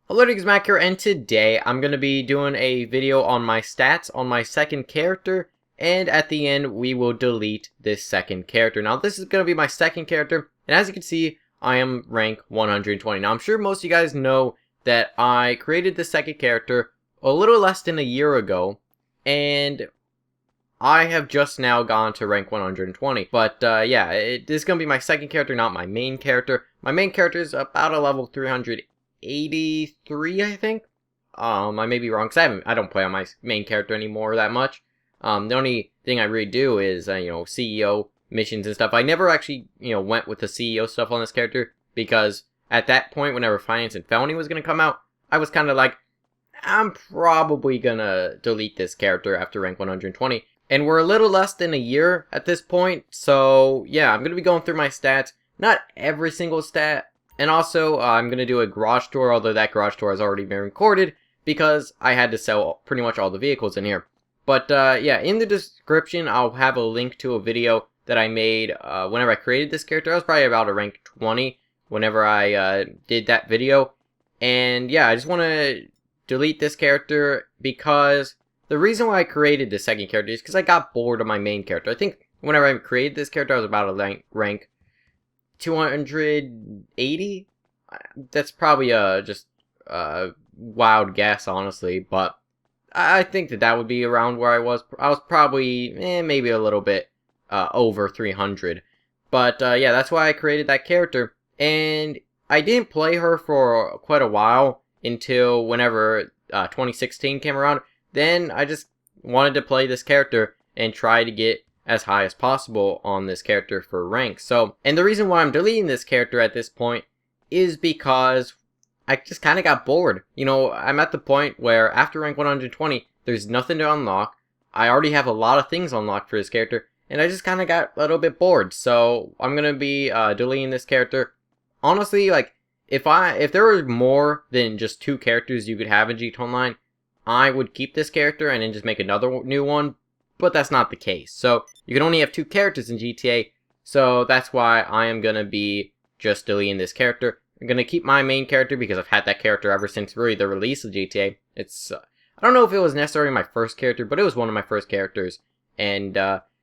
Hello, it's Mac here, and today I'm going to be doing a video on my stats on my second character, and at the end we will delete this second character. Now this is going to be my second character, and as you can see, I am rank 120. Now I'm sure most of you guys know that I created this second character a little less than a year ago, and I have just now gone to rank 120. But yeah, this is going to be my second character, not my main character. My main character is about a level 383, I think. I may be wrong, because I don't play on my main character anymore that much. The only thing I really do is, CEO missions and stuff. I never actually, went with the CEO stuff on this character, because at that point, whenever Finance and Felony was going to come out, I was kind of like, I'm probably going to delete this character after rank 120. And we're a little less than a year at this point, so yeah, I'm going to be going through my stats. Not every single stat. And also, I'm going to do a garage tour, although that garage tour has already been recorded, because I had to sell pretty much all the vehicles in here. But yeah, in the description, I'll have a link to a video that I made whenever I created this character. I was probably about a rank 20 whenever I did that video. And yeah, I just want to delete this character because the reason why I created this second character is because I got bored of my main character. I think whenever I created this character, I was about a rank 280. That's probably just a wild guess, honestly, but I think that would be around where I was. I was probably maybe a little bit over 300, but yeah, that's why I created that character. And I didn't play her for quite a while until whenever 2016 came around. Then I just wanted to play this character and try to get as high as possible on this character for rank. So, and the reason why I'm deleting this character at this point is because I just kind of got bored. I'm at the point where after rank 120, there's nothing to unlock. I already have a lot of things unlocked for this character, and I just kind of got a little bit bored. So I'm gonna be deleting this character. Honestly, like if there were more than just 2 characters you could have in GTA Online, I would keep this character and then just make another new one. But that's not the case. So you can only have 2 characters in GTA. So that's why I am gonna be just deleting this character. I'm gonna keep my main character because I've had that character ever since really the release of GTA. It's I don't know if it was necessarily my first character, but it was one of my first characters. And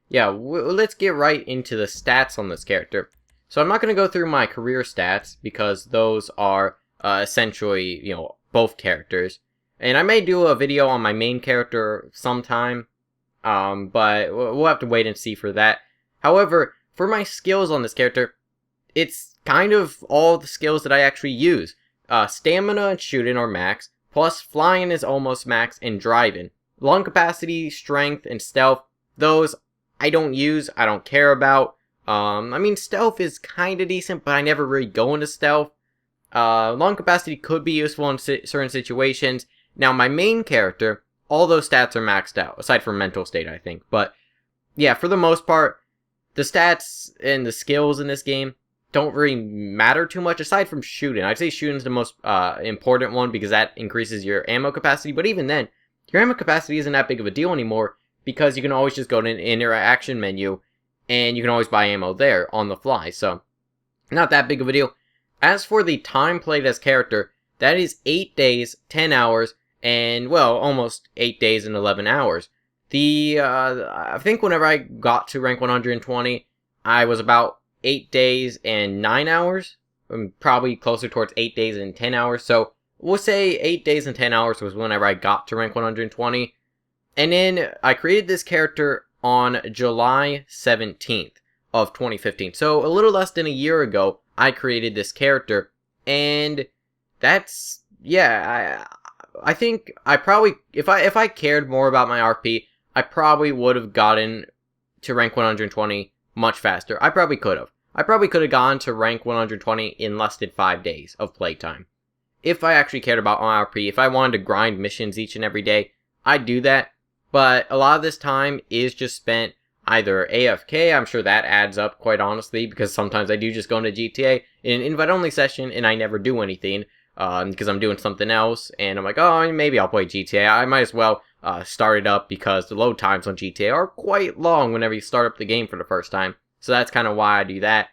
yeah, let's get right into the stats on this character. So I'm not gonna go through my career stats because those are essentially both characters. And I may do a video on my main character sometime. But we'll have to wait and see for that. However, for my skills on this character, it's kind of all the skills that I actually use. Stamina and shooting are max, plus flying is almost max, and driving. Lung capacity, strength, and stealth, those I don't use, I don't care about. I mean, stealth is kinda decent, but I never really go into stealth. Lung capacity could be useful in certain situations. Now, my main character, all those stats are maxed out, aside from mental state, I think. But yeah, for the most part, the stats and the skills in this game don't really matter too much, aside from shooting. I'd say shooting's the most important one because that increases your ammo capacity. But even then, your ammo capacity isn't that big of a deal anymore because you can always just go to an interaction menu and you can always buy ammo there on the fly. So, not that big of a deal. As for the time played as character, that is 8 days, 10 hours, and, well, almost 8 days and 11 hours. I think whenever I got to rank 120, I was about 8 days and 9 hours. Probably closer towards 8 days and 10 hours. So, we'll say 8 days and 10 hours was whenever I got to rank 120. And then, I created this character on July 17th of 2015. So, a little less than a year ago, I created this character. And that's, yeah, I think I probably, if I cared more about my RP, I probably would have gotten to rank 120 much faster. I probably could have. I probably could have gone to rank 120 in less than 5 days of playtime. If I actually cared about my RP, if I wanted to grind missions each and every day, I'd do that. But a lot of this time is just spent either AFK, I'm sure that adds up quite honestly, because sometimes I do just go into GTA in an invite-only session and I never do anything. Because I'm doing something else, and I'm like, oh, maybe I'll play GTA. I might as well start it up because the load times on GTA are quite long whenever you start up the game for the first time. So that's kind of why I do that.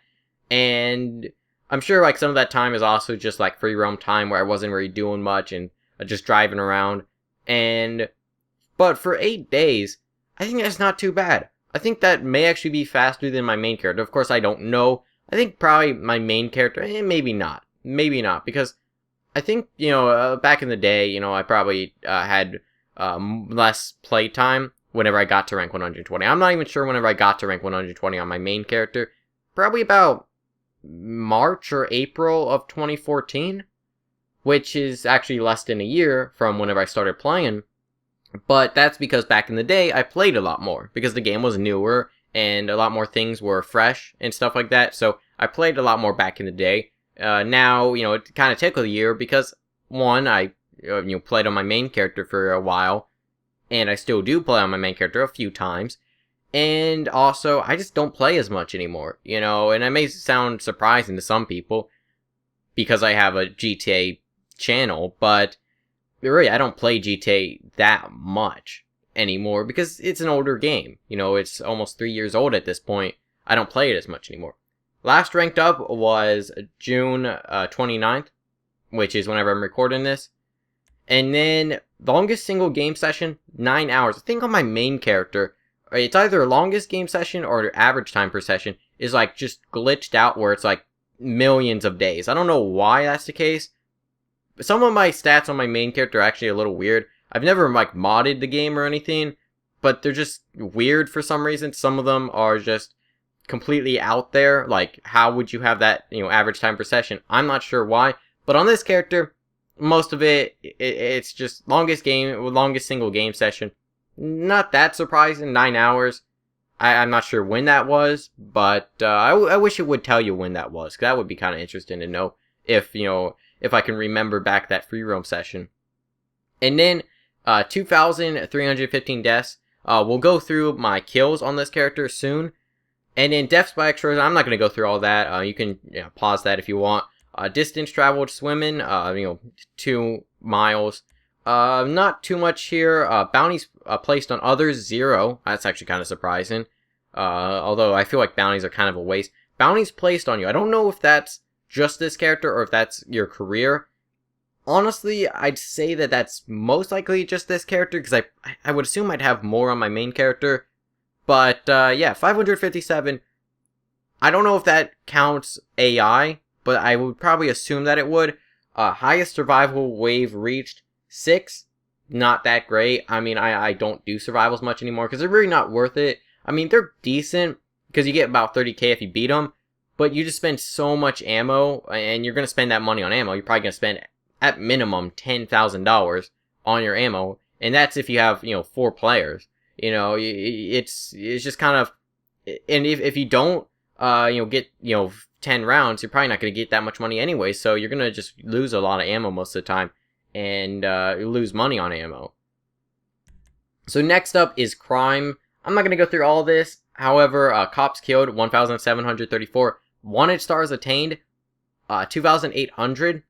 And I'm sure like some of that time is also just like free roam time where I wasn't really doing much and just driving around. And but for 8 days, I think that's not too bad. I think that may actually be faster than my main character. Of course, I don't know. I think probably my main character, maybe not. Maybe not, because I think, back in the day, I probably had less playtime whenever I got to rank 120. I'm not even sure whenever I got to rank 120 on my main character. Probably about March or April of 2014, which is actually less than a year from whenever I started playing. But that's because back in the day, I played a lot more, because the game was newer, and a lot more things were fresh, and stuff like that, so I played a lot more back in the day. Now, it kind of took a year, because, one, I played on my main character for a while, and I still do play on my main character a few times, and also, I just don't play as much anymore, and it may sound surprising to some people, because I have a GTA channel, but really, I don't play GTA that much anymore because it's an older game. It's almost 3 years old at this point. I don't play it as much anymore. Last ranked up was June 29th, which is whenever I'm recording this. And then, longest single game session, 9 hours. I think on my main character, it's either longest game session or average time per session is like just glitched out where it's like millions of days. I don't know why that's the case. Some of my stats on my main character are actually a little weird. I've never, like, modded the game or anything, but they're just weird for some reason. Some of them are just completely out there. Like, how would you have that, average time per session? I'm not sure why. But on this character, most of it's just longest single game session. Not that surprising, 9 hours. I'm not sure when that was, but I wish it would tell you when that was, because that would be kind of interesting to know if I can remember back that free roam session. And then, 2,315 deaths. We'll go through my kills on this character soon. And then deaths by extras, I'm not going to go through all that. You can pause that if you want. Distance traveled swimming, 2 miles. Not too much here. Bounties placed on others, 0. That's actually kind of surprising. Although I feel like bounties are kind of a waste. Bounties placed on you. I don't know if that's just this character or if that's your career. Honestly, I'd say that that's most likely just this character, because I would assume I'd have more on my main character. But yeah, 557. I don't know if that counts AI, but I would probably assume that it would. Highest survival wave reached, 6. Not that great. I mean, I don't do survivals much anymore because they're really not worth it. I mean, they're decent because you get about 30k if you beat them. But you just spend so much ammo, and you're going to spend that money on ammo. You're probably going to spend, at minimum, $10,000 on your ammo. And that's if you have, 4 players. It's just kind of... And if you don't, get, 10 rounds, you're probably not going to get that much money anyway. So you're going to just lose a lot of ammo most of the time. And lose money on ammo. So next up is crime. I'm not going to go through all this. However, cops killed, 1,734. Wanted stars attained, 2,800,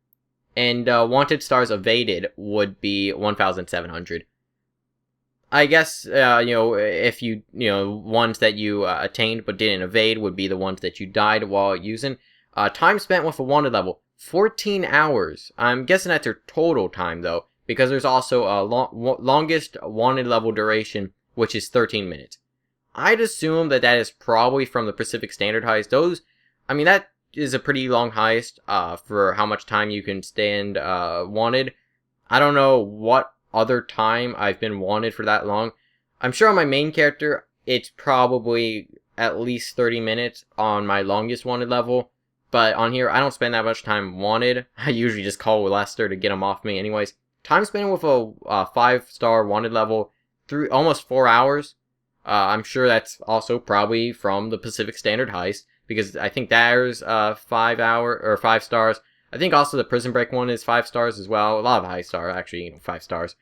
and wanted stars evaded would be 1,700. I guess, if you, ones that you attained but didn't evade would be the ones that you died while using. Time spent with a wanted level, 14 hours. I'm guessing that's your total time, though, because there's also a longest wanted level duration, which is 13 minutes. I'd assume that is probably from the Pacific Standard heist. That is a pretty long heist for how much time you can stand wanted. I don't know what other time I've been wanted for that long. I'm sure on my main character, it's probably at least 30 minutes on my longest wanted level. But on here, I don't spend that much time wanted. I usually just call Lester to get him off me anyways. Time spent with a 5-star wanted level, almost 4 hours. I'm sure that's also probably from the Pacific Standard heist, because I think there's 5 stars. I think also the Prison Break one is 5 stars as well. A lot of high star, actually, 5 stars.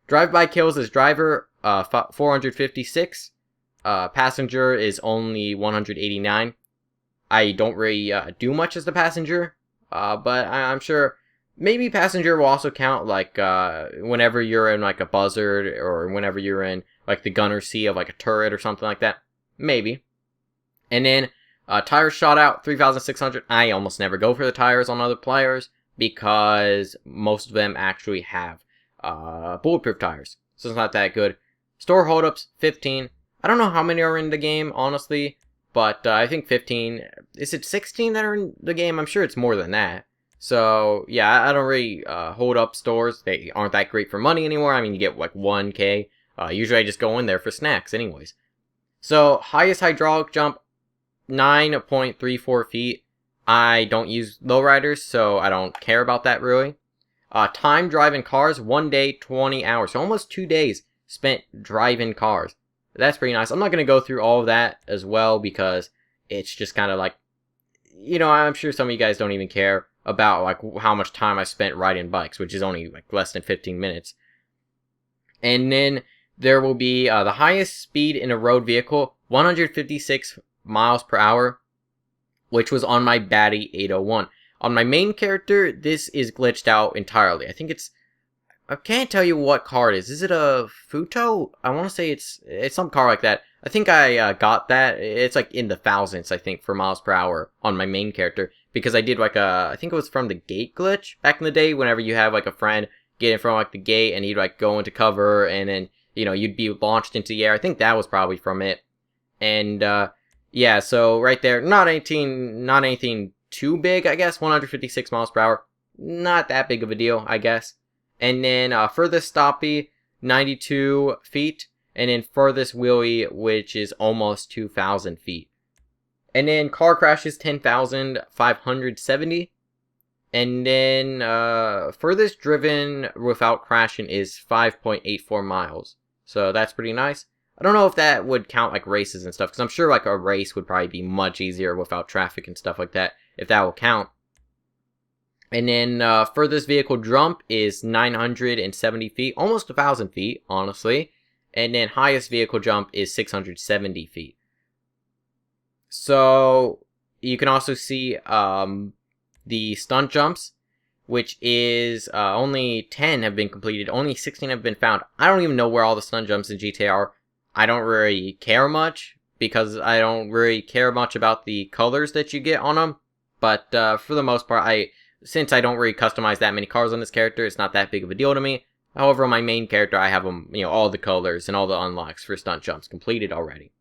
Drive-by kills as driver, 456. Passenger is only 189. I don't really do much as the passenger, but I'm sure maybe passenger will also count, like, whenever you're in, like, a buzzard, or whenever you're in, like, the gunner seat of, like, a turret or something like that. Maybe. And then, Tires shot out 3,600. I almost never go for the tires on other players because most of them actually have bulletproof tires, so it's not that good. Store holdups 15. I don't know how many are in the game, honestly, but I think 15. Is it 16 that are in the game? I'm sure it's more than that. So yeah, I don't really hold up stores. They aren't that great for money anymore. I mean, you get like 1k. Usually I just go in there for snacks anyways. So highest hydraulic jump, 9.34 feet. I don't use lowriders, so I don't care about that really. Time driving cars, 1 day, 20 hours. So almost 2 days spent driving cars. That's pretty nice. I'm not going to go through all of that as well because it's just kind of like, I'm sure some of you guys don't even care about like how much time I spent riding bikes, which is only like less than 15 minutes. And then there will be the highest speed in a road vehicle, 156 miles per hour, which was on my Batty 801. On my main character, this is glitched out entirely. I can't tell you what car it is. Is it a Futo? I want to say it's some car like that. I think I got that. It's like in the thousands, I think, for miles per hour on my main character. Because I did like I think it was from the gate glitch back in the day, whenever you have like a friend get in from like the gate and he'd like go into cover and then, you'd be launched into the air. I think that was probably from it. And, yeah, so right there, not anything too big, I guess. 156 miles per hour. Not that big of a deal, I guess. And then furthest stoppie, 92 feet. And then furthest wheelie, which is almost 2,000 feet. And then car crashes, 10,570. And then furthest driven without crashing is 5.84 miles. So that's pretty nice. I don't know if that would count like races and stuff, because I'm sure like a race would probably be much easier without traffic and stuff like that, if that will count. And then furthest vehicle jump is 970 feet, almost 1,000 feet, honestly. And then highest vehicle jump is 670 feet. So you can also see the stunt jumps, which is only 10 have been completed, only 16 have been found. I don't even know where all the stunt jumps in GTA are. I don't really care much, because I don't really care much about the colors that you get on them. But for the most part, since I don't really customize that many cars on this character, it's not that big of a deal to me. However, on my main character, I have them, all the colors and all the unlocks for stunt jumps completed already.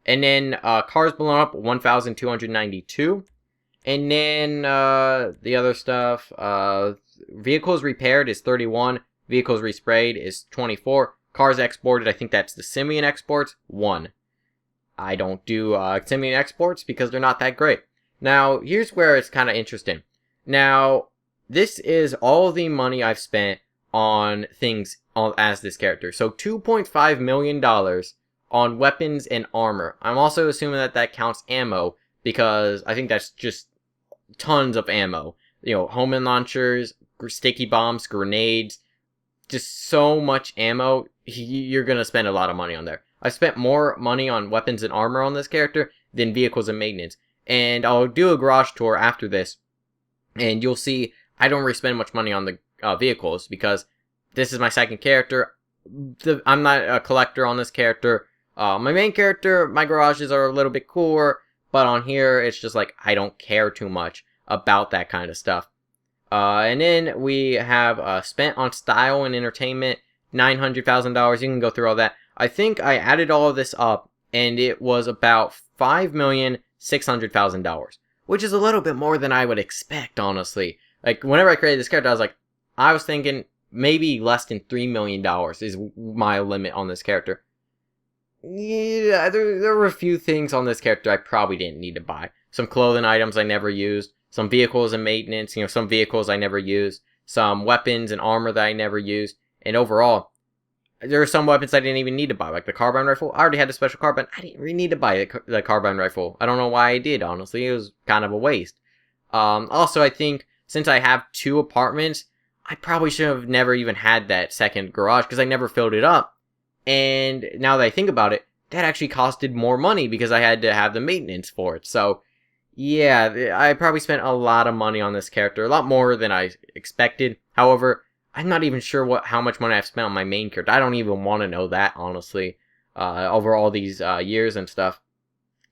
And then cars blown up, 1,292. And then the other stuff, vehicles repaired is 31. Vehicles resprayed is 24. Cars exported, I think that's the Simian exports, 1. I don't do Simian exports because they're not that great. Now, here's where it's kind of interesting. Now, this is all the money I've spent on things as this character. So $2.5 million on weapons and armor. I'm also assuming that counts ammo, because I think that's just tons of ammo. Homing launchers, sticky bombs, grenades, just so much ammo. You're going to spend a lot of money on there. I spent more money on weapons and armor on this character than vehicles and maintenance. And I'll do a garage tour after this, and you'll see I don't really spend much money on the vehicles, because this is my second character. I'm not a collector on this character. My main character, my garages are a little bit cooler, but on here, it's just like, I don't care too much about that kind of stuff. And then we have spent on style and entertainment, $900,000. You can go through all that. I think I added all of this up, and it was about $5,600,000, which is a little bit more than I would expect, honestly. Like, whenever I created this character, I was thinking maybe less than $3 million is my limit on this character. Yeah, there were a few things on this character I probably didn't need to buy. Some clothing items I never used, some vehicles and maintenance, some vehicles I never used, some weapons and armor that I never used, and overall, there are some weapons I didn't even need to buy, like the carbine rifle. I already had the special carbine. I didn't really need to buy the carbine rifle. I don't know why I did, honestly. It was kind of a waste. Also, I think, since I have 2 apartments, I probably should have never even had that second garage, because I never filled it up. And now that I think about it, that actually costed more money, because I had to have the maintenance for it. So, yeah, I probably spent a lot of money on this character, a lot more than I expected. However, I'm not even sure how much money I've spent on my main character. I don't even want to know that, honestly, over all these years and stuff.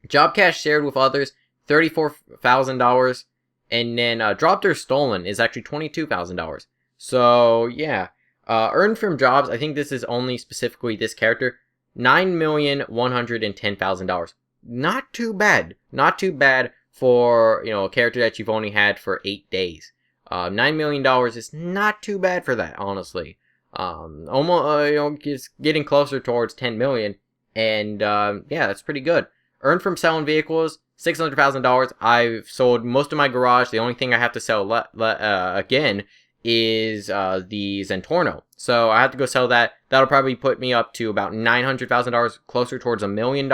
Job cash shared with others, $34,000. And then dropped or stolen is actually $22,000. So yeah, earned from jobs. I think this is only specifically this character. $9,110,000. Not too bad. Not too bad for a character that you've only had for 8 days. $9 million is not too bad for that, honestly. Almost it's getting closer towards 10 million, and yeah, that's pretty good. Earned from selling vehicles. $600,000. I've sold most of my garage. The only thing I have to sell again is the Zentorno. So I have to go sell that. That'll probably put me up to about $900,000, closer towards $1 million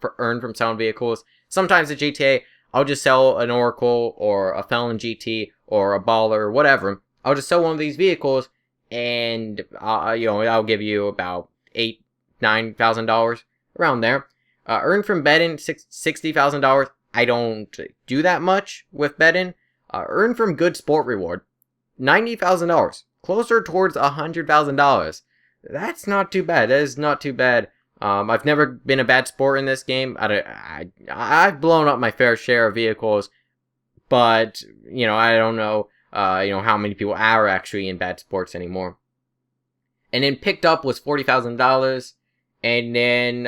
for earned from selling vehicles. Sometimes at GTA, I'll just sell an Oracle or a Felon GT or a Baller or whatever. I'll just sell one of these vehicles, and I'll give you about $9,000 around there. Earned from betting, $60,000. I don't do that much with betting. Earned from good sport reward, $90,000. Closer towards $100,000. That's not too bad. That is not too bad. I've never been a bad sport in this game. I've blown up my fair share of vehicles, but I don't know how many people are actually in bad sports anymore. And then picked up was $40,000. And then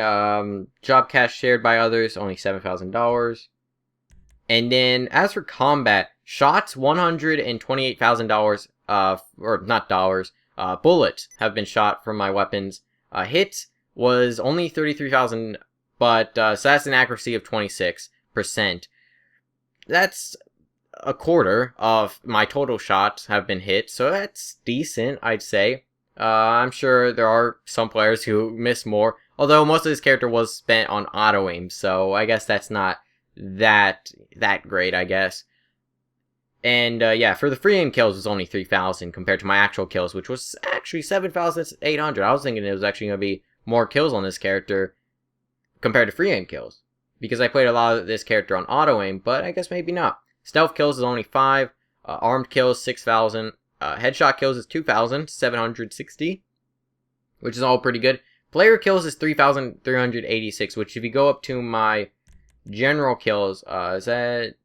job cash shared by others, only $7,000. And then as for combat, shots, $128,000. Or not dollars. Bullets have been shot from my weapons. Hits was only 33,000, but so that's an accuracy of 26%. That's a quarter of my total shots have been hit, so that's decent, I'd say. I'm sure there are some players who miss more, although most of this character was spent on auto aim, so I guess that's not that great, I guess. And yeah, for the free aim kills, it was only 3,000 compared to my actual kills, which was actually 7,800. I was thinking it was actually going to be more kills on this character compared to free aim kills, because I played a lot of this character on auto aim, but I guess maybe not. Stealth kills is only 5, armed kills 6,000. Headshot kills is 2,760, which is all pretty good. Player kills is 3,386, which if you go up to my general kills, was it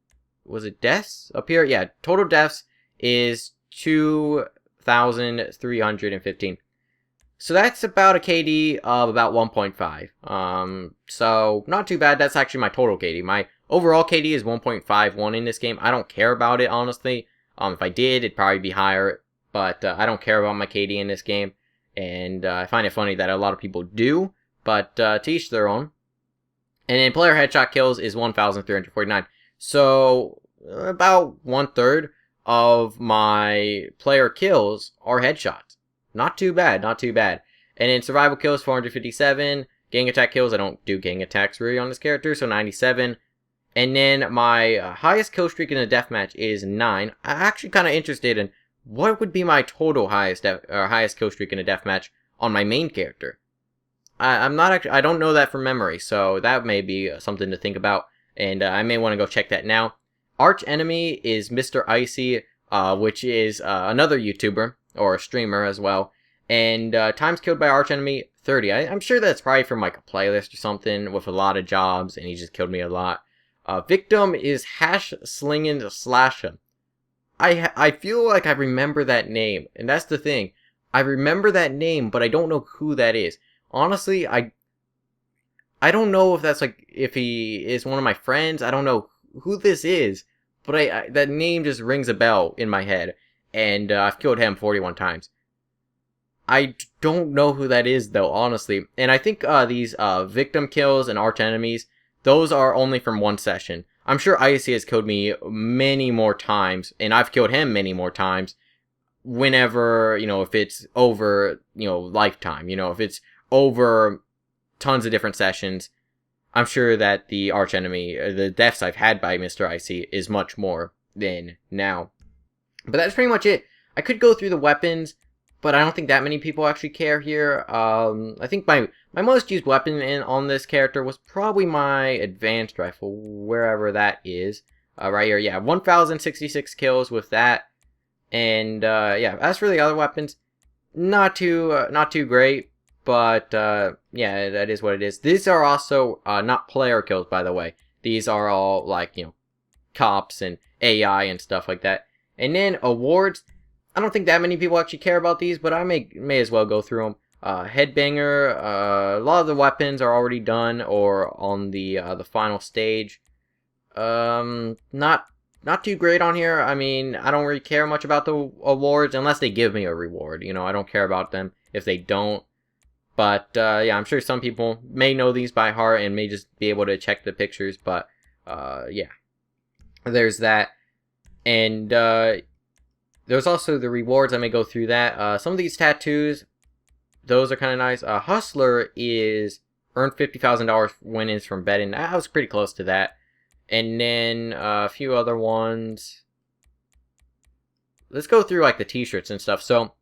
deaths up here? Yeah, total deaths is 2,315. So that's about a KD of about 1.5. So not too bad. That's actually my total KD. My overall KD is 1.51 in this game. I don't care about it, honestly. If I did, it'd probably be higher, but I don't care about my KD in this game, and I find it funny that a lot of people do, but to each their own. And then player headshot kills is 1,349, so about 1/3 of my player kills are headshots. Not too bad, not too bad. And then survival kills, 457, gang attack kills, I don't do gang attacks really on this character, so 97. And then my highest kill streak in a deathmatch is 9. I'm actually kind of interested in what would be my total highest kill streak in a deathmatch on my main character. I don't know that from memory, so that may be something to think about, and I may want to go check that now. Arch enemy is Mr. Icy, which is another YouTuber or a streamer as well, and times killed by arch enemy 30. I'm sure that's probably from like a playlist or something with a lot of jobs, and he just killed me a lot. Victim is Hash Slingin' Slasha. I feel like I remember that name, and that's the thing. I remember that name, but I don't know who that is. Honestly, I don't know if that's like, if he is one of my friends. I don't know who this is, but that name just rings a bell in my head, and I've killed him 41 times. I don't know who that is, though, honestly. And I think these victim kills and arch enemies, those are only from one session. I'm sure Icy has killed me many more times, and I've killed him many more times whenever, if it's over, lifetime, if it's over tons of different sessions. I'm sure that the arch enemy, the deaths I've had by Mr. Icy is much more than now. But that's pretty much it. I could go through the weapons, but I don't think that many people actually care here. I think my most used weapon on this character was probably my advanced rifle, wherever that is. Right here, yeah, 1,066 kills with that. And yeah, as for the other weapons, not too great, but yeah, that is what it is. These are also not player kills, by the way. These are all like, cops and AI and stuff like that. And then awards, I don't think that many people actually care about these, but I may as well go through them. Headbanger, a lot of the weapons are already done or on the final stage. Not too great on here. I mean, I don't really care much about the awards unless they give me a reward. I don't care about them if they don't. But yeah, I'm sure some people may know these by heart and may just be able to check the pictures. But yeah, there's that. And there's also the rewards. I may go through that. Some of these tattoos, those are kind of nice. Hustler is earned $50,000 winnings from betting. I was pretty close to that. And then a few other ones. Let's go through like the t-shirts and stuff. So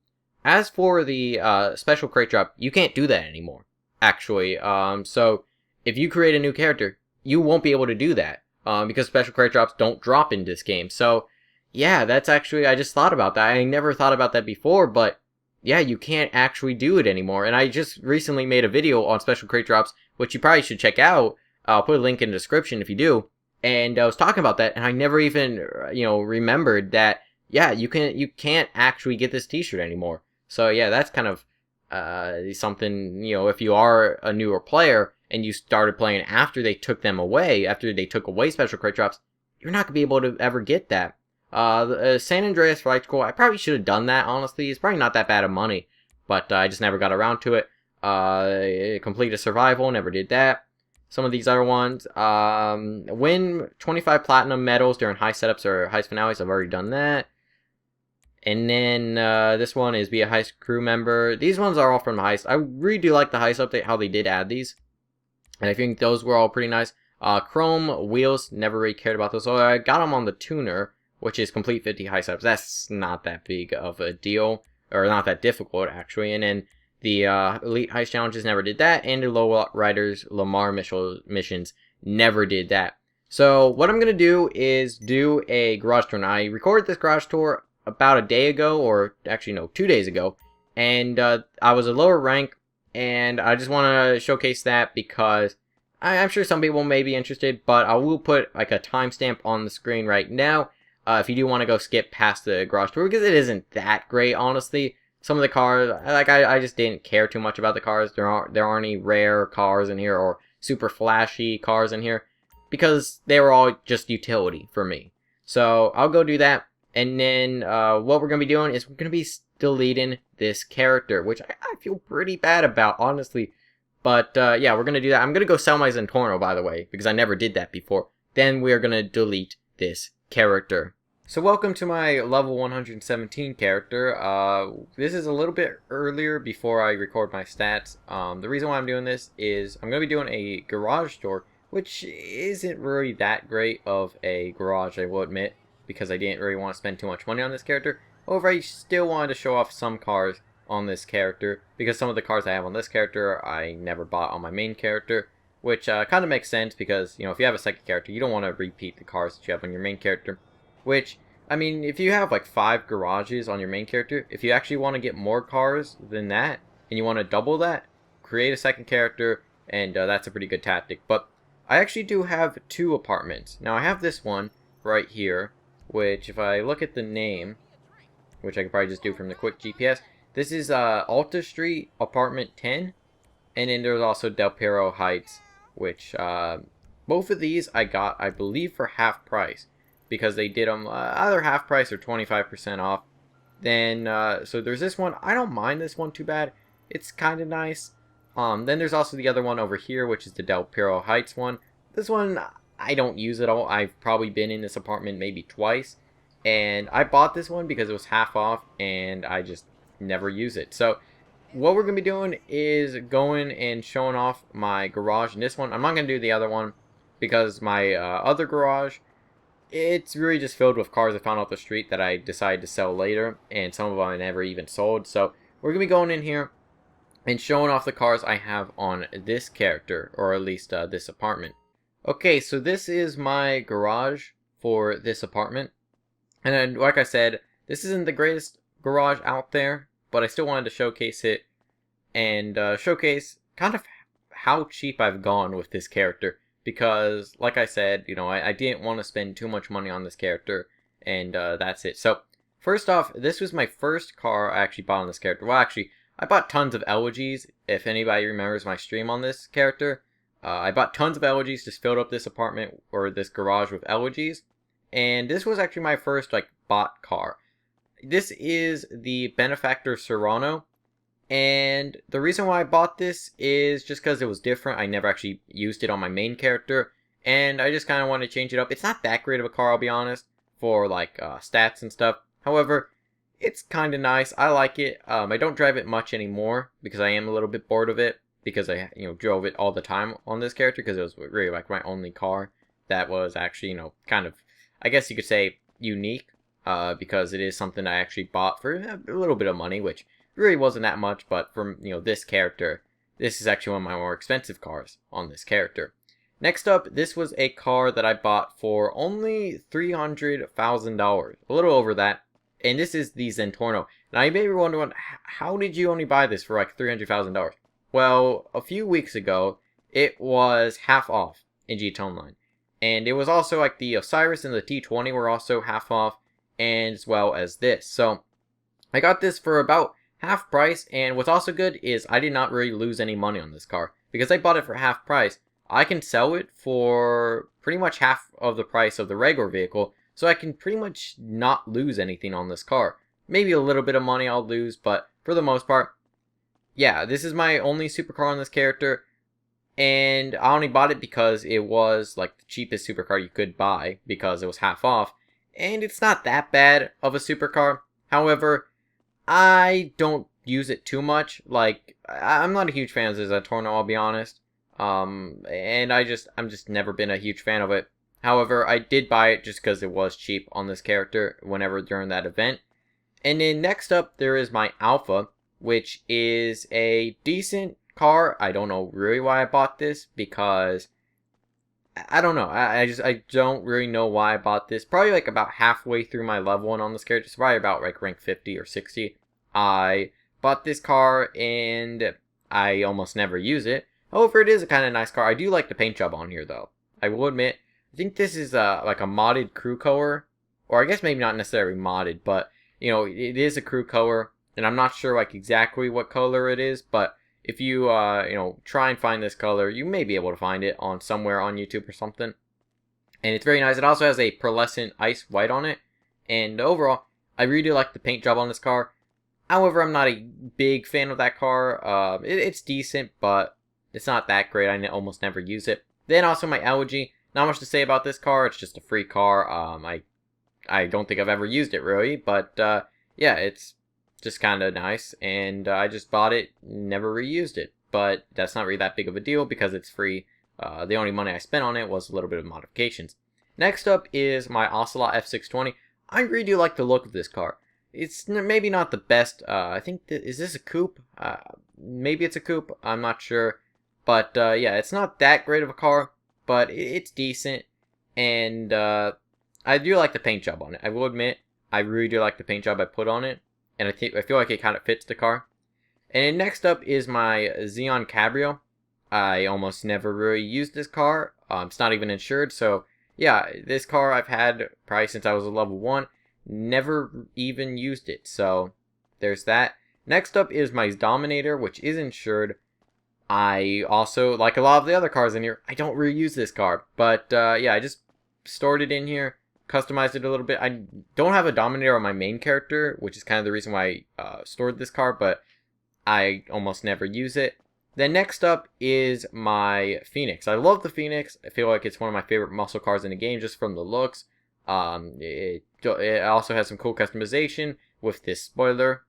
as for the special crate drop, you can't do that anymore, actually. So if you create a new character, you won't be able to do that because special crate drops don't drop in this game. So yeah, that's actually, I just thought about that. I never thought about that before, but yeah, you can't actually do it anymore. And I just recently made a video on special crate drops, which you probably should check out. I'll put a link in the description if you do. And I was talking about that, and I never even, remembered that, yeah, you can't actually get this t-shirt anymore. So yeah, that's kind of something, if you are a newer player and you started playing after they took them away, after they took away special crate drops, you're not going to be able to ever get that. San Andreas Flight School, I probably should have done that, honestly. It's probably not that bad of money, but I just never got around to it. Complete a survival, never did that. Some of these other ones, win 25 platinum medals during high setups or heist finales. I've already done that. And then this one is be a heist crew member. These ones are all from the heist. I really do like the heist update, how they did add these. And I think those were all pretty nice. Chrome wheels, never really cared about those. So I got them on the tuner, which is complete 50 heist setups. That's not that big of a deal, or not that difficult, actually. And then the Elite Heist Challenges, never did that. And the Low Riders Lamar missions, never did that. So what I'm going to do is do a garage tour. Now, I recorded this garage tour about a day ago, or actually, no, 2 days ago. And I was a lower rank, and I just want to showcase that because I'm sure some people may be interested, but I will put like a timestamp on the screen right now if you do want to go skip past the garage tour, because it isn't that great, honestly. Some of the cars, like I just didn't care too much about the cars. There aren't any rare cars in here or super flashy cars in here because they were all just utility for me. So I'll go do that, and then what we're gonna be doing is we're gonna be deleting this character, which I feel pretty bad about, honestly. But yeah, we're gonna do that. I'm gonna go sell my Zentorno, by the way, because I never did that before. Then we are gonna delete this character. So welcome to my level 117 character. This is a little bit earlier before I record my stats. The reason why I'm doing this is I'm going to be doing a garage tour, which isn't really that great of a garage, I will admit, because I didn't really want to spend too much money on this character. However, I still wanted to show off some cars on this character, because some of the cars I have on this character I never bought on my main character, which kind of makes sense because, if you have a second character, you don't want to repeat the cars that you have on your main character. Which, I mean, if you have like 5 garages on your main character, if you actually want to get more cars than that, and you want to double that, create a second character, and that's a pretty good tactic. But I actually do have 2 apartments. Now, I have this one right here, which if I look at the name, which I could probably just do from the quick GPS, this is Alta Street, apartment 10, and then there's also Del Perro Heights, which both of these I got, I believe, for half price, because they did them either half price or 25% off. Then, so there's this one. I don't mind this one too bad. It's kind of nice. Then there's also the other one over here, which is the Del Perro Heights one. This one, I don't use at all. I've probably been in this apartment maybe twice. And I bought this one because it was half off, and I just never use it. So, what we're going to be doing is going and showing off my garage in this one. I'm not going to do the other one because my other garage, it's really just filled with cars I found off the street that I decided to sell later, and some of them I never even sold. So we're going to be going in here and showing off the cars I have on this character, or at least this apartment. Okay, so this is my garage for this apartment. And then, like I said, this isn't the greatest garage out there, but I still wanted to showcase it and showcase kind of how cheap I've gone with this character. because, like I said, you know, I didn't want to spend too much money on this character, and that's it. So, first off, this was my first car I actually bought on this character. Well, actually, I bought tons of elegies. If anybody remembers my stream on this character, I bought tons of elegies, just filled up this apartment or this garage with elegies, and this was actually my first like bought car. This is the Benefactor Serrano. And the reason why I bought this is just because it was different. I never actually used it on my main character, and I just kind of want to change it up. It's not that great of a car, I'll be honest, for like stats and stuff. However, it's kind of nice. I like it. I don't drive it much anymore because I am a little bit bored of it because I drove it all the time on this character because it was really like my only car that was actually kind of, I guess you could say, unique because it is something I actually bought for a little bit of money, which really wasn't that much, but from this character, this is actually one of my more expensive cars on this character. Next up, this was a car that I bought for only $300,000, a little over that, and this is the Zentorno. Now you may be wondering, how did you only buy this for like $300,000? Well, a few weeks ago, it was half off in GT Online, and it was also like the Osiris and the T20 were also half off, and as well as this. So I got this for about half price, and what's also good is I did not really lose any money on this car. Because I bought it for half price, I can sell it for pretty much half of the price of the regular vehicle, so I can pretty much not lose anything on this car. Maybe a little bit of money I'll lose, but for the most part, yeah, this is my only supercar on this character, and I only bought it because it was like the cheapest supercar you could buy because it was half off, and it's not that bad of a supercar. However, I don't use it too much. Like, I'm not a huge fan of the Zentorno, I'll be honest. And I'm just never been a huge fan of it. However, I did buy it just because it was cheap on this character whenever during that event. And then next up, there is my Alpha, which is a decent car. I don't know really why I bought this because I don't know. I don't really know why I bought this. Probably like about halfway through my level 1 on this character. It's probably about like rank 50 or 60. I bought this car and I almost never use it. However, it is a kind of nice car. I do like the paint job on here though. I will admit. I think this is like a modded crew color. Or I guess maybe not necessarily modded, but it is a crew color. And I'm not sure like exactly what color it is, but if you, try and find this color, you may be able to find it on somewhere on YouTube or something. And it's very nice. It also has a pearlescent ice white on it. And overall, I really do like the paint job on this car. However, I'm not a big fan of that car. It's decent, but it's not that great. I almost never use it. Then also my Elegy. Not much to say about this car. It's just a free car. I don't think I've ever used it really. But yeah, it's just kind of nice, and I just bought it, never reused it, but that's not really that big of a deal because it's free. The only money I spent on it was a little bit of modifications. Next up is my Ocelot F620. I really do like the look of this car. It's maybe not the best. I think is this a coupe? Maybe it's a coupe. I'm not sure, but yeah, it's not that great of a car, but it's decent, and I do like the paint job on it. I will admit, I really do like the paint job I put on it. And I feel like it kind of fits the car. And then next up is my Xeon Cabrio. I almost never really used this car. It's not even insured. So yeah, this car I've had probably since I was a level 1. Never even used it. So there's that. Next up is my Dominator, which is insured. I also, like a lot of the other cars in here, I don't really use this car. But yeah, I just stored it in here. Customized it a little bit. I don't have a Dominator on my main character, which is kind of the reason why I stored this car, but I almost never use it. Then next up is my Phoenix. I love the Phoenix. I feel like it's one of my favorite muscle cars in the game just from the looks. It also has some cool customization with this spoiler.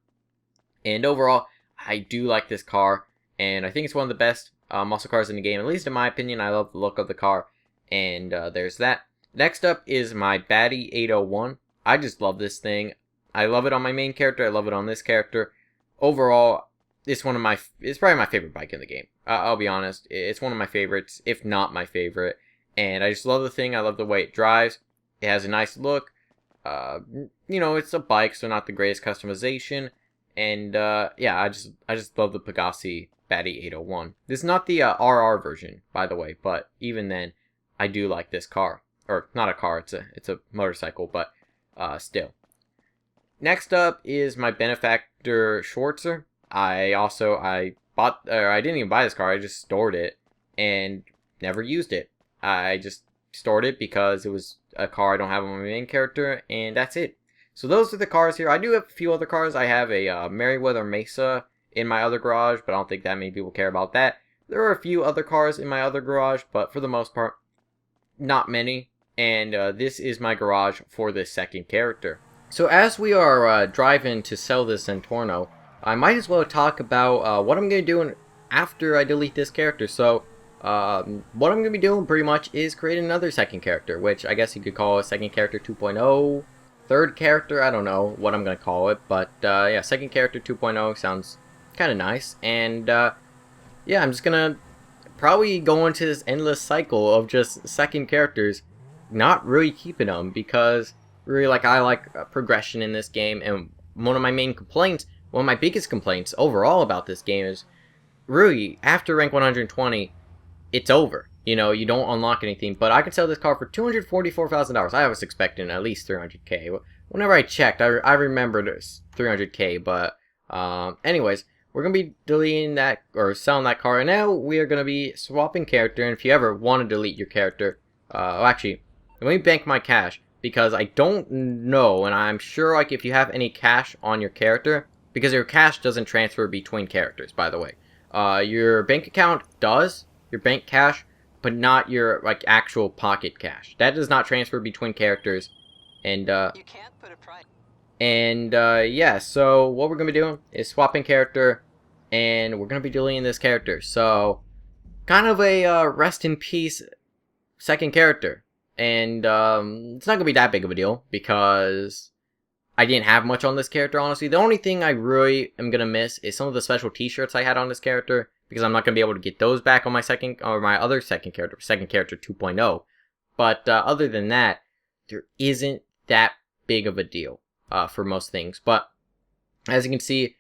And overall, I do like this car, and I think it's one of the best muscle cars in the game, at least in my opinion. I love the look of the car, and there's that. Next up is my Batty 801. I just love this thing. I love it on my main character. I love it on this character. Overall, it's probably my favorite bike in the game. I'll be honest. It's one of my favorites, if not my favorite. And I just love the thing. I love the way it drives. It has a nice look. It's a bike, so not the greatest customization. And yeah, I just love the Pegassi Batty 801. This is not the RR version, by the way, but even then, I do like this car. Or, not a car, it's a motorcycle, but still. Next up is my benefactor Schwarzer. I didn't even buy this car, I just stored it and never used it. I just stored it because it was a car I don't have on my main character, and that's it. So those are the cars here. I do have a few other cars. I have a Merryweather Mesa in my other garage, but I don't think that many people care about that. There are a few other cars in my other garage, but for the most part, not many. And this is my garage for this second character. So as we are driving to sell this Zentorno, I might as well talk about what I'm going to do after I delete this character. So what I'm going to be doing pretty much is creating another second character, which I guess you could call a second character 2.0, third character, I don't know what I'm going to call it, but yeah, second character 2.0 sounds kind of nice. And yeah, I'm just going to probably go into this endless cycle of just second characters, not really keeping them, because really, like, I like progression in this game, and one of my biggest complaints overall about this game is, really, after rank 120, it's over. You know, you don't unlock anything, but I could sell this car for $244,000. I was expecting at least 300k. Whenever I checked, I remembered 300k, but anyways, we're going to be deleting that, or selling that car, and now we are going to be swapping character, and if you ever want to delete your character, well, actually, let me bank my cash, because I don't know, and I'm sure, like, if you have any cash on your character, because your cash doesn't transfer between characters, by the way. Your bank account does, your bank cash, but not your, like, actual pocket cash. That does not transfer between characters, and, you can't put a price. And, yeah, so what we're going to be doing is swapping character, and we're going to be deleting this character. So, kind of a, rest in peace second character. And, it's not going to be that big of a deal, because I didn't have much on this character, honestly. The only thing I really am going to miss is some of the special t-shirts I had on this character, because I'm not going to be able to get those back on my other second character 2.0. But, other than that, there isn't that big of a deal, for most things. But, as you can see,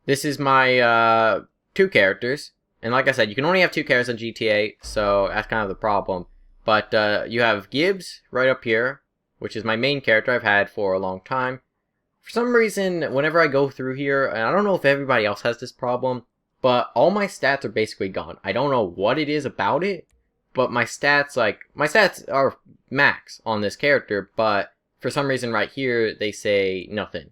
this is my, 2 characters. And like I said, you can only have 2 characters in GTA, so that's kind of the problem. But you have Gibbs right up here, which is my main character I've had for a long time. For some reason, whenever I go through here, and I don't know if everybody else has this problem, but all my stats are basically gone. I don't know what it is about it, but my stats are max on this character, but for some reason right here, they say nothing.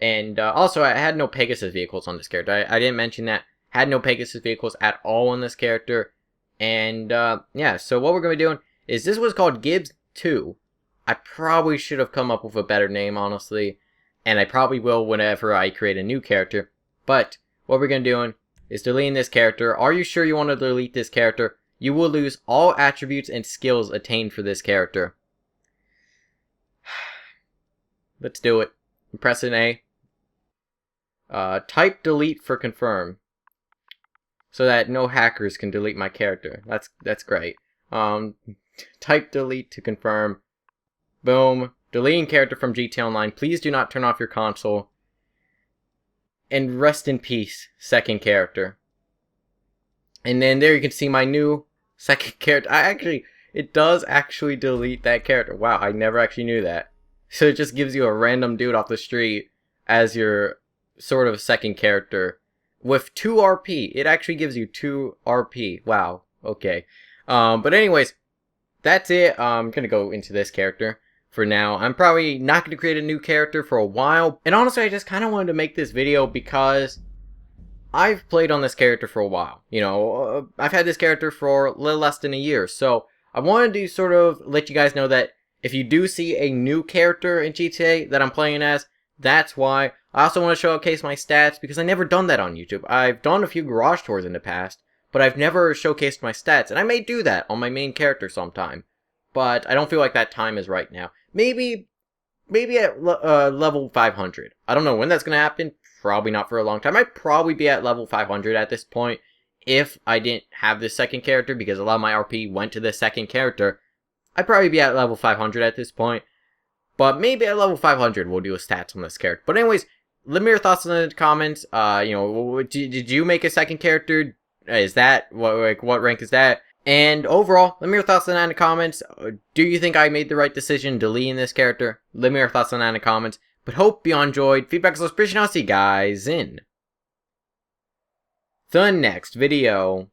And also, I had no Pegasus vehicles on this character. I didn't mention that. Had no Pegasus vehicles at all on this character. And yeah, so what we're going to be doing is, this was called Gibbs 2. I probably should have come up with a better name, honestly. And I probably will whenever I create a new character. But what we're going to be doing is deleting this character. Are you sure you want to delete this character? You will lose all attributes and skills attained for this character. Let's do it. I'm pressing A. Type delete for confirm, so that no hackers can delete my character. That's great. Type delete to confirm. Boom. Deleting character from GTA Online. Please do not turn off your console. And rest in peace, second character. And then there you can see my new second character. It does actually delete that character. Wow, I never actually knew that. So it just gives you a random dude off the street as your sort of second character with 2 RP. It actually gives you 2 RP. Wow. Okay. But anyways, that's it. I'm gonna go into this character for now. I'm probably not gonna create a new character for a while. And honestly, I just kind of wanted to make this video because I've played on this character for a while. You know, I've had this character for a little less than a year. So I wanted to sort of let you guys know that if you do see a new character in GTA that I'm playing as, that's why. I also want to showcase my stats because I've never done that on YouTube. I've done a few garage tours in the past, but I've never showcased my stats, and I may do that on my main character sometime. But I don't feel like that time is right now. Maybe at level 500. I don't know when that's going to happen. Probably not for a long time. I'd probably be at level 500 at this point if I didn't have this second character, because a lot of my RP went to this second character. I'd probably be at level 500 at this point. But maybe at level 500 we'll do a stats on this character. But anyways, let me your thoughts in the comments. You know, did you make a second character? Is that what rank is that? And overall, let me know your thoughts on that in the comments. Do you think I made the right decision deleting this character? Let me know your thoughts on that in the comments. But hope you all enjoyed. Feedback is always appreciated. I'll see you guys in the next video.